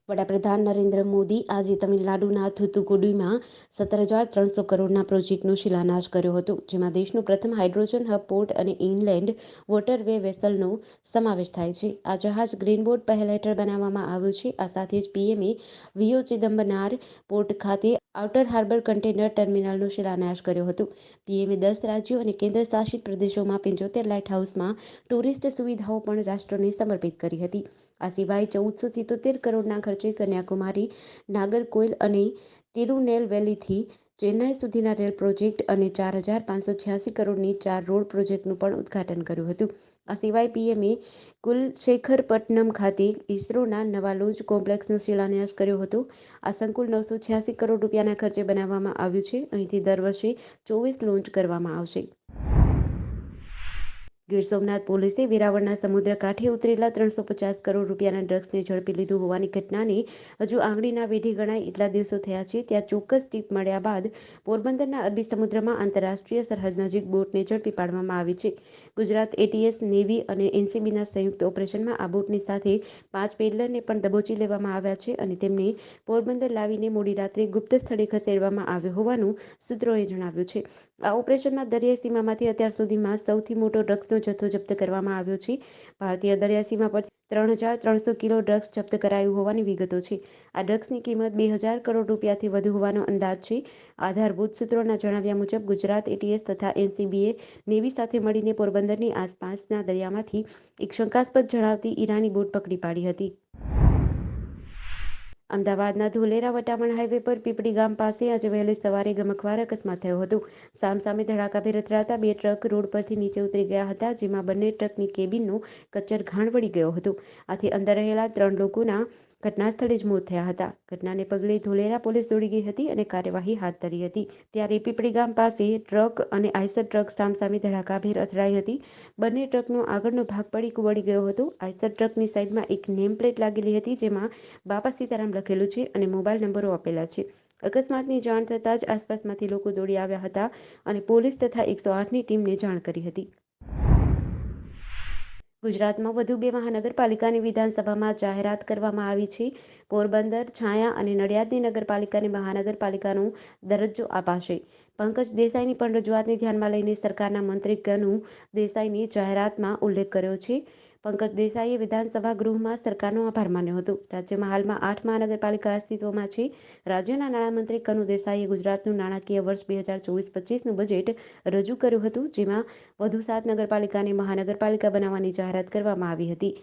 વડાપ્રધાન નરેન્દ્ર મોદી આજે તમિલનાડુના થુથુકુડીમાં 17,300 કરોડના પ્રોજેક્ટનો શિલાન્યાસ કર્યો હતો, જેમાં દેશનું પ્રથમ હાઇડ્રોજન હબ પોર્ટ અને ઇનલેન્ડ વોટરવે વેસલનો સમાવેશ થાય છે. આ જહાજ ગ્રીનબોર્ડ પહેલ હેઠળ બનાવવામાં આવ્યું છે. આ સાથે જ પીએમએ વીઓ ચિદમ્બનાર પોર્ટ ખાતે આઉટર હાર્બર કન્ટેનર ટર્મિનલનો શિલાન્યાસ કર્યો હતો. પીએમએ 10 રાજ્યો અને કેન્દ્ર શાસિત પ્રદેશોમાં 75 લાઇટ હાઉસમાં ટુરિસ્ટ સુવિધાઓ પણ રાષ્ટ્રને સમર્પિત કરી હતી. આ સિવાય 1477 કરોડના ખર્ચે કન્યાકુમારી, નાગરકોઇલ અને તિરુનેલવેલીથી ચેન્નાઈ સુધીના રેલ પ્રોજેક્ટ અને 4,586 કરોડની 4 રોડ પ્રોજેક્ટનું પણ ઉદ્ઘાટન કર્યું હતું. આ સિવાય પીએમએ કુલશેખરપટ્ટનમ ખાતે ઇસરોના નવા લોન્ચ કોમ્પ્લેક્સનો શિલાન્યાસ કર્યો હતો. આ સંકુલ 986 કરોડ રૂપિયાના ખર્ચે બનાવવામાં આવ્યું છે. અહીંથી દર વર્ષે 24 લોન્ચ કરવામાં આવશે. ગીર સોમનાથ પોલીસે વેરાવળના સમુદ્ર કાંઠે ઉતરેલા 350 કરોડ રૂપિયાના ડ્રગ્સને ઝડપી લીધું હોવાની ઘટનાને હજુ આંગળીના વેઢે ગણાય એટલા દિવસો થયા છે, ત્યાં ચોક્કસ ટીપ મળ્યા બાદ પોરબંદરના અરબી સમુદ્રમાં આંતરરાષ્ટ્રીય સરહદ નજીક બોટને ઝડપી પાડવામાં આવી છે. ગુજરાત એટીએસ, નેવી અને એનસીબીના સંયુક્ત ઓપરેશનમાં આ બોટની સાથે 5 પેડલરને પણ દબોચી લેવામાં આવ્યા છે અને તેમને પોરબંદર લાવીને મોડી રાત્રે ગુપ્ત સ્થળે ખસેડવામાં આવ્યો હોવાનું સૂત્રોએ જણાવ્યું છે. આ ઓપરેશનમાં દરિયાઈ સીમામાંથી અત્યાર સુધીમાં સૌથી મોટો ડ્રગ્સનો જથ્થો જપ્ત કરવામાં આવ્યો છે. ભારતીય દરિયા સીમા પરથી 3,300 કિલો ડ્રગ્સ જપ્ત કરાયું હોવાની વિગતો છે. આ ડ્રગ્સની કિંમત 2,000 કરોડ રૂપિયાથી વધુ હોવાનો અંદાજ છે. આધારભૂત સૂત્રોના જણાવ્યા મુજબ ગુજરાત એટીએસ તથા એનસીબીએ નેવી સાથે મળીને પોરબંદરની આસપાસના દરિયામાંથી એક શંકાસ્પદ જણાવતી ઈરાની બોટ પકડી પાડી હતી. અમદાવાદના ધોલેરા વટામણ હાઈવે પર પીપળી ગામ પાસે આજે વહેલી સવારે ગમખ્વાર અકસ્માત થયો હતો. સામસામે ધડાકાભેર અથડાતા 2 ટ્રક રોડ પરથી નીચે ઉતરી ગયા હતા, જેમાં બંને ટ્રકની કેબિનનો કચ્ચર ઘાણ વળી ગયો હતો. આથી અંદર રહેલા 3 લોકોના ઘટના સ્થળે જ મોત થયા હતા. ઘટનાને પગલે ધોલેરા પોલીસ દોડી ગઈ હતી અને કાર્યવાહી હાથ ધરી હતી. ત્યારે પીપળી ગામ પાસે ટ્રક અને આઈસર ટ્રક સામસામે ધડાકાભેર અથડાઈ હતી. બંને ટ્રકનો આગળનો ભાગ પડીકું વળી ગયો હતો. આઈસર ટ્રકની સાઈડમાં એક નેમ પ્લેટ લાગેલી હતી, જેમાં બાપા સીતારામ લખેલું છે અને મોબાઈલ નંબરો આપેલા છે. અકસ્માતની જાણ થતાં જ આસપાસમાંથી લોકો દોડી આવ્યા હતા અને પોલીસ તથા 108ની ટીમને જાણ કરી હતી. ગુજરાતમાં વધુ 2 મહાનગરપાલિકાની વિધાનસભામાં જાહેરાત કરવામાં આવી છે. પોરબંદર, છાયા અને નડિયાદની નગરપાલિકાને મહાનગરપાલિકાનો દરજ્જો અપાશે. પંકજ દેસાઈની પણ રજૂઆતને ધ્યાનમાં લઈને સરકારના મંત્રી કનુ દેસાઈની જાહેરાતમાં ઉલ્લેખ કર્યો છે. પંકજ દેસાઈએ વિધાનસભા ગૃહમાં સરકારનો આભાર માન્યો હતો. રાજ્યમાં હાલમાં 8 મહાનગરપાલિકા અસ્તિત્વમાં છે. રાજ્યના નાણામંત્રી કનુ દેસાઈએ ગુજરાતનું નાણાકીય વર્ષ 2024-25નું બજેટ રજૂ કર્યું હતું, જેમાં વધુ 7 નગરપાલિકાને મહાનગરપાલિકા બનાવવાની જાહેરાત કરવામાં આવી હતી,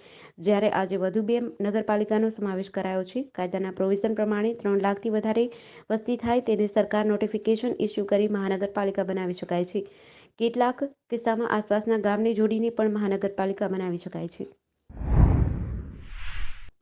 જ્યારે આજે વધુ 2 નગરપાલિકાનો સમાવેશ કરાયો છે. કાયદાના પ્રોવિઝન પ્રમાણે 3 લાખથી વધારે વસ્તી થાય તેને સરકાર નોટિફિકેશન ઇસ્યુ કરી મહાનગરપાલિકા બનાવી શકાય છે. કેટલાક કિસ્સામાં આસપાસના ગામને જોડીને પણ મહાનગરપાલિકા બનાવી શકાય છે.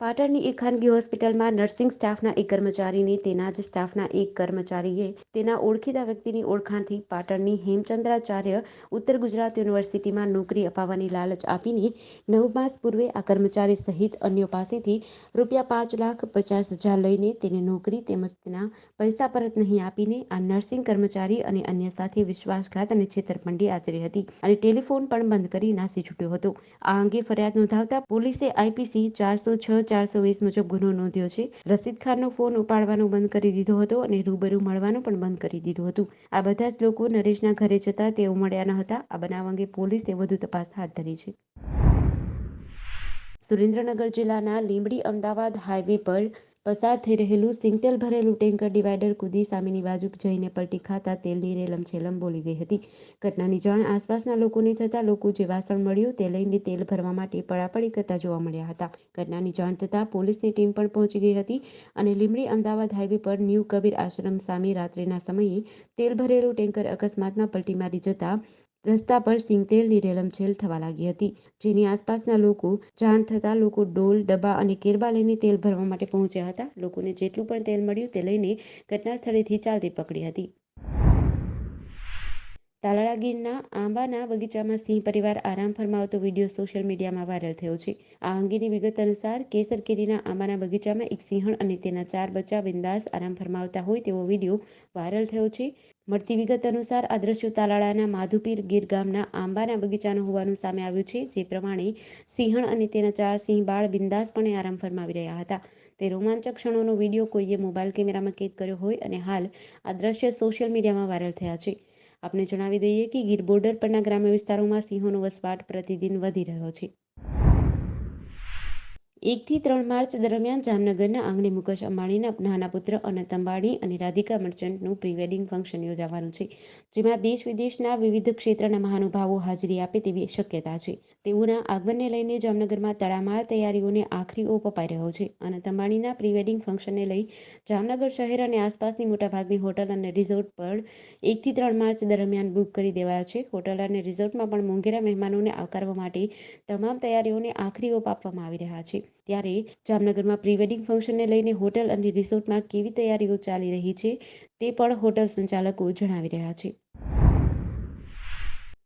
પાટણની એક ખાનગી હોસ્પિટલમાં નર્સિંગ સ્ટાફના એક કર્મચારીને તેના જ સ્ટાફના એક કર્મચારીએ તેના ઓળખીતા વ્યક્તિની ઓળખાણથી પાટણની હેમચંદ્રાચાર્ય ઉત્તર ગુજરાત યુનિવર્સિટીમાં નોકરી અપાવવાની લાલચ આપીને 9 માસ પૂર્વે આ કર્મચારી સહિત અન્યો પાસેથી ₹5,50,000 લઈને તેને નોકરી તેમજ તેના પૈસા પરત નહીં આપીને આ નર્સિંગ કર્મચારી અને અન્ય સાથે વિશ્વાસઘાત અને છેતરપિંડી આચરી હતી અને ટેલિફોન પણ બંધ કરી નાસી છૂટ્યો હતો. આ અંગે ફરિયાદ નોંધાવતા પોલીસે આઈપીસી 406-420 મુજબ ગુનો નોંધ્યો છે. રશીદ ખાનનો ફોન ઉપાડવાનું બંધ કરી દીધો હતો અને રૂબરૂ મળવાનું પણ બંધ કરી દીધું હતું. આ બધા જ લોકો નરેશના ઘરે જતા તેઓ મળ્યા ન હતા. આ બનાવ અંગે પોલીસે વધુ તપાસ હાથ ધરી છે. સુરેન્દ્રનગર જિલ્લાના લીંબડી-અમદાવાદ હાઈવે પર પસાર થઈ રહેલું સિંગતેલ ભરેલું ટેન્કર ડિવાઈડર કૂદી સામેની બાજુ જઈને પલટી ખાતા તેલની રેલમછેલમ બોલી ગઈ હતી. ઘટનાની જાણ આસપાસના લોકોને થતાં લોકો જે વાસણ મળ્યું તે લઈને તેલ ભરવા માટે પડાપડી કરતા જોવા મળ્યા હતા. ઘટનાની જાણ થતાં પોલીસની ટીમ પણ પહોંચી ગઈ હતી અને લીંબડી-અમદાવાદ હાઈવે પર ન્યૂ કબીર આશ્રમ સામે રાત્રિના સમયે તેલ ભરેલું ટેન્કર અકસ્માતમાં પલટી મારી જતા રસ્તા પર સિંગતેલની રેલમછેલ થવા લાગી હતી, જેની આસપાસના લોકો જાણ થતાં લોકો ડોલ, ડબ્બા અને કેરબા લઈને તેલ ભરવા માટે પહોંચ્યા હતા. લોકોને જેટલું પણ તેલ મળ્યું તે લઈને ઘટના સ્થળેથી ચાલતી પકડી હતી. તાલાળા ગીરના આંબાના બગીચામાં સિંહ પરિવાર આરામ ફરમાવતો વિડીયો સોશિયલ મીડિયામાં વાયરલ થયો છે. આ અંગેની વિગત અનુસાર કેસર કેરીના આંબાના બગીચામાં એક સિંહણ અને તેના 4 બચ્ચા બિંદાસ આરામ ફરમાવતા હોય તેવો વિડીયો વાયરલ થયો છે. મળતી વિગત અનુસાર આ દ્રશ્યો તાલાળાના માધુપીર ગીર ગામના આંબાના બગીચાનું હોવાનું સામે આવ્યું છે. જે પ્રમાણે સિંહણ અને તેના 4 સિંહ બાળ બિંદાસપણે આરામ ફરમાવી રહ્યા હતા. તે રોમાંચક ક્ષણોનો વિડીયો કોઈએ મોબાઈલ કેમેરામાં કેદ કર્યો હોય અને હાલ આ દ્રશ્ય સોશિયલ મીડિયામાં વાયરલ થયા છે. આપને જણાવી દઈએ કે ગીર બોર્ડર પરના ગ્રામ્ય વિસ્તારોમાં સિંહોનો વસવાટ પ્રતિદિન વધી રહ્યો છે. 1 થી 3 માર્ચ દરમિયાન જામનગરના આંગણે મુકેશ અંબાણીના નાના પુત્ર અનંત અંબાણી અને રાધિકા મર્ચન્ટનું પ્રી વેડિંગ ફંક્શન યોજાવાનું છે. જેમાં દેશ-વિદેશના વિવિધ ક્ષેત્રના મહાનુભાવો હાજરી આપે તેવી શક્યતા છે. તેઓના આગમનને લઈને જામનગરમાં તડામાર તૈયારીઓને આખરી ઓપ અપાઈ રહ્યો છે. અનંત અંબાણીના પ્રી વેડિંગ ફંક્શનને લઈ જામનગર શહેર અને આસપાસની મોટાભાગની હોટલ અને રિસોર્ટ પણ 1 થી 3 માર્ચ દરમિયાન બુક કરી દેવાયા છે. હોટલ અને રિસોર્ટમાં પણ મોંઘેરા મહેમાનોને આવકારવા માટે તમામ તૈયારીઓને આખરી ઓપ આપવામાં આવી રહ્યા છે. ત્યારે જામનગરમાં પ્રી વેડિંગ ફંક્શનને લઈને હોટલ અને રિસોર્ટમાં કેવી તૈયારીઓ ચાલી રહી છે તે પણ હોટલ સંચાલકો જણાવી રહ્યા છે.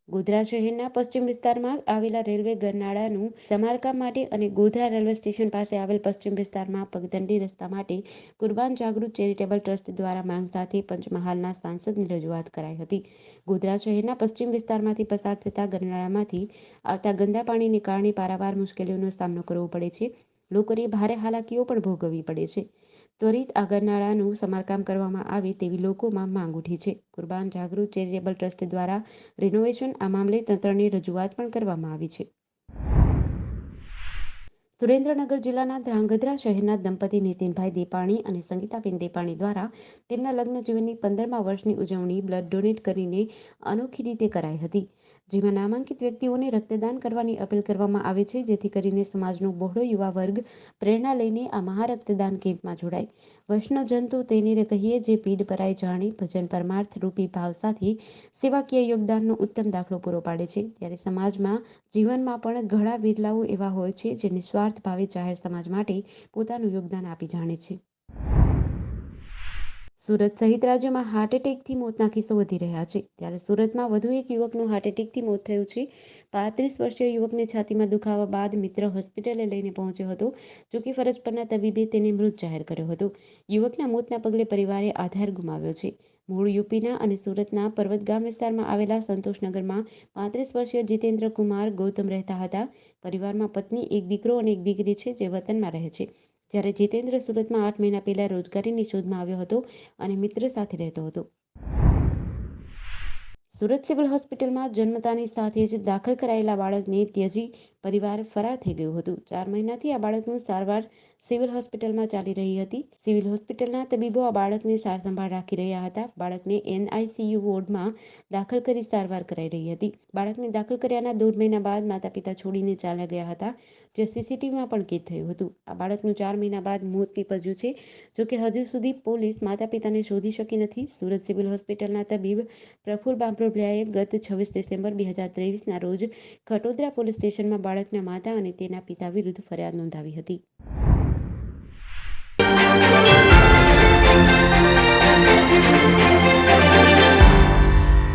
ગોધરા શહેરના પશ્ચિમ વિસ્તારમાં આવેલા રેલવે ગરનાળાનું સમારકામ માટે અને ગોધરા રેલવે સ્ટેશન પાસે આવેલ પશ્ચિમ વિસ્તારમાં પગદંડી રસ્તા માટે કુરબાન જાગૃત ચેરિટેબલ ટ્રસ્ટ દ્વારા માંગ સાથે પંચમહાલના સાંસદને રજૂઆત કરાઈ હતી. ગોધરા શહેરના પશ્ચિમ વિસ્તારમાંથી પસાર થતા ગરનાળામાંથી આવતા ગંદા પાણીને કારણે પારાવાર મુશ્કેલીઓનો સામનો કરવો પડે છે. લોકોને ભારે હાલાકીઓ પણ ભોગવવી પડે છે. ત્વરિત આ ગરનાળાનું સમારકામ કરવામાં આવે તેવી લોકોમાં માંગ ઉઠી છે. કુરબાન જાગૃત ચેરિટેબલ ટ્રસ્ટ દ્વારા રિનોવેશન આ મામલે તંત્રને રજૂઆત પણ કરવામાં આવી છે. સુરેન્દ્રનગર જિલ્લાના ધ્રાંગધ્રા શહેરના દંપતી નીતિનભાઈ દેપાણી અને સંગીતાબેન દેપાણી દ્વારા તેમના લગ્ન જીવનની 15મા વર્ષની ઉજવણી બ્લડ ડોનેટ કરીને અનોખી રીતે કરાઈ હતી. જેમાં નામાંકિત વ્યક્તિઓને રક્તદાન કરવાની અપીલ કરવામાં આવે છે, જેથી કરીને સમાજનો બહોળો યુવા વર્ગ પ્રેરણા લઈને આ મહારક્તદાન કેમ્પમાં જોડાય. વૈષ્ણવજન તો તેને કહીએ જે પીડ પરાઈ જાણે ભજન પરમાર્થ રૂપી ભાવ સાથે સેવાકીય યોગદાનનો ઉત્તમ દાખલો પૂરો પાડે છે. ત્યારે સમાજમાં જીવનમાં પણ ઘણા બિરલાઓ એવા હોય છે જે નિસ્વાર્થ ભાવે જાહેર સમાજ માટે પોતાનું યોગદાન આપી જાણે છે. સુરત સહિત રાજ્યમાં હાર્ટ એટેકથી મોતના કિસ્સો વધી રહ્યા છે. ત્યારે સુરતમાં વધુ એક યુવકનું હાર્ટ એટેકથી મોત થયું છે. 35 વર્ષીય યુવકને છાતીમાં દુખાવા બાદ મિત્ર હોસ્પિટલે લઈને પહોંચ્યો હતો. જોકે ફરજ પરના તબીબે તેને મૃત જાહેર કર્યો હતો. યુવકના મોતના પગલે પરિવારે આધાર ગુમાવ્યો છે. મૂળ યુપીના અને સુરતના પર્વતગામ વિસ્તારમાં આવેલા સંતોષનગરમાં 35 વર્ષીય જીતેન્દ્ર કુમાર ગૌતમ રહેતા હતા. પરિવારમાં પત્ની, એક દીકરો અને એક દીકરી છે જે વતનમાં રહે છે. જ્યારે જીતેન્દ્ર સુરતમાં 8 મહિના પહેલા રોજગારીની શોધમાં આવ્યો હતો અને મિત્ર સાથે રહેતો હતો. સુરત સિવિલ હોસ્પિટલમાં જન્મતાની સાથે જ દાખલ કરાયેલા બાળકને ત્યજી પરિવાર ફરાર થઈ ગયું હતું. 4 મહિનાથી આ બાળકનું સારવાર સિવિલ હોસ્પિટલમાં ચાલી રહી હતી. સિવિલ હોસ્પિટલના તબીબો આ બાળકની સારસંભાળ રાખી રહ્યા હતા. બાળકને NICU વોર્ડમાં દાખલ કરી સારવાર કરાઈ રહી હતી. બાળકને દાખલ કર્યાના 1.5 મહિના બાદ માતા-પિતા છોડીને ચાલ્યા ગયા હતા, જે CCTVમાં પણ કેદ થયું હતું. આ બાળકનું 4 મહિના બાદ મોત નીપજ્યું છે. જોકે હજુ સુધી પોલીસ માતા-પિતાને શોધી શકી નથી. સુરત સિવિલ હોસ્પિટલના તબીબ પ્રફુલ બાંભોલિયાએ ગત 26 ડિસેમ્બર 2023ના રોજ ખટોદરા પોલીસ સ્ટેશનમાં બાળકના માતા અને તેના પિતા વિરુદ્ધ ફરિયાદ નોંધાવી હતી.